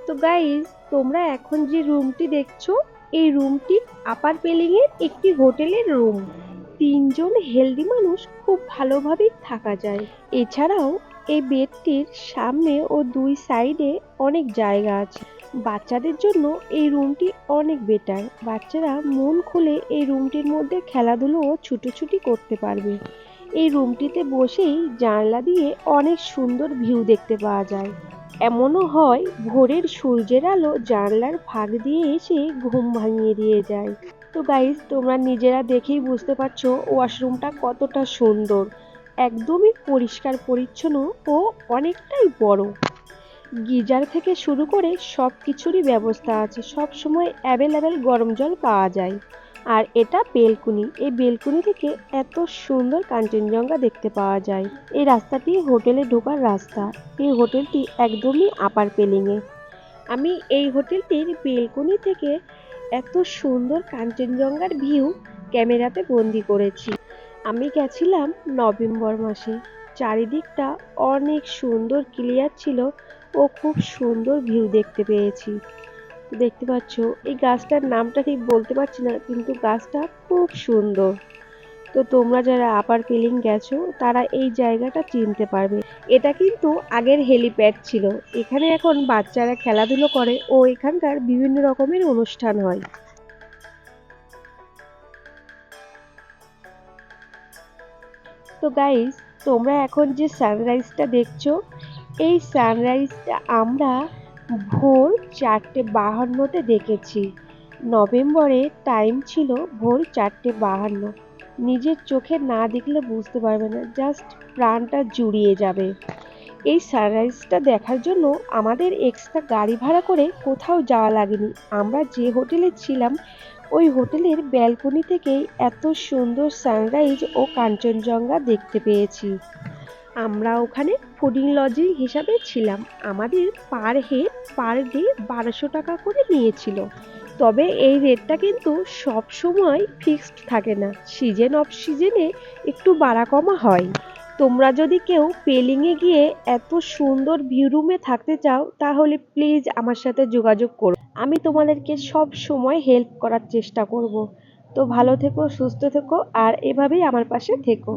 তো গাইজ, তোমরা এখন যে রুমটি দেখছো, এই রুমটি আপার পেলিং এর একটি হোটেলের রুম। 3জন হেলদি মানুষ খুব ভালোভাবেই থাকা যায়। এছাড়াও এই বেডটির সামনে ও 2 সাইডে অনেক জায়গা আছে। বাচ্চাদের জন্য এই রুমটি অনেক বেটার। বাচ্চারা মন খুলে এই রুমটির মধ্যে খেলাধুলো ও ছুটোছুটি করতে পারবে। এই রুমটিতে বসেই জানলা দিয়ে অনেক সুন্দর ভিউ দেখতে পাওয়া যায়। এমনও হয় ভোরের সূর্যের আলো জানলার ফাঁক দিয়ে এসে ঘুম ভাঙিয়ে দিয়ে যায়। তো গাইস, তোমরা নিজেরা দেখেই বুঝতে পারছো ওয়াশরুমটা কতটা সুন্দর। একদমই পরিষ্কার পরিচ্ছন্ন ও অনেকটাই বড়। গিজার থেকে শুরু করে সব কিছুরই ব্যবস্থা আছে। সব সময় অ্যাভেলেবেল গরম জল পাওয়া যায়। আর এটা বেলকুনি। এই বেলকুনি থেকে এত সুন্দর কাঞ্চনজঙ্ঘা দেখতে পাওয়া যায়। এই রাস্তাটি হোটেলে ঢোকার রাস্তা। এই হোটেলটি একদমই আপার পেলিংয়ে। আমি এই হোটেলটির বেলকুনি থেকে এত সুন্দর কাঞ্চনজঙ্ঘার ভিউ ক্যামেরাতে বন্দি করেছি। আমি গেছিলাম নভেম্বর মাসে। চারিদিকটা অনেক সুন্দর ক্লিয়ার ছিল ও খুব সুন্দর ভিউ দেখতে পেয়েছি। দেখতে পাচ্ছ, এই গাছটার নামটা ঠিক বলতে পারছি না, কিন্তু গাছটা খুব সুন্দর। তো তোমরা যারা আপার পেলিং গেছো তারা এই জায়গাটা চিনতে পারবে। এটা কিন্তু আগের হেলিপ্যাড ছিল। এখানে এখন বাচ্চারা খেলাধুলো করে ও এখানকার বিভিন্ন রকমের অনুষ্ঠান হয়। তো গাইস, তোমরা এখন যে সানরাইজটা দেখছো, এই সানরাইজটা আমরা ভোর 4:52-তে দেখেছি। নভেম্বরে টাইম ছিল ভোর 4:52। নিজের চোখে না দেখলে বুঝতে পারবে না, জাস্ট প্রাণটা জুড়িয়ে যাবে। এই সানরাইজটা দেখার জন্য আমাদের এক্সট্রা গাড়ি ভাড়া করে কোথাও যাওয়া লাগেনি। আমরা যে হোটেলে ছিলাম ওই হোটেলের ব্যালকনি থেকেই এত সুন্দর সানরাইজ ও কাঞ্চনজঙ্ঘা দেখতে পেয়েছি। আমরা ওখানে ফুডিং লজিং হিসাবে ছিলাম। আমাদের পার হেড পার ডে 1200 টাকা করে নিয়েছিল। তবে এই রেটটা কিন্তু সব সময় ফিক্সড থাকে না। সিজন অফ সিজনে একটু বাড়া কমা হয়। তোমরা যদি কেউ পেলিংয়ে গিয়ে এত সুন্দর ভিউ রুমে থাকতে চাও তাহলে প্লিজ আমার সাথে যোগাযোগ করো। আমি তোমাদেরকে সব সময় হেল্প করার চেষ্টা করব। তো ভালো থেকো, সুস্থ থেকো আর এভাবেই আমার পাশে থেকো।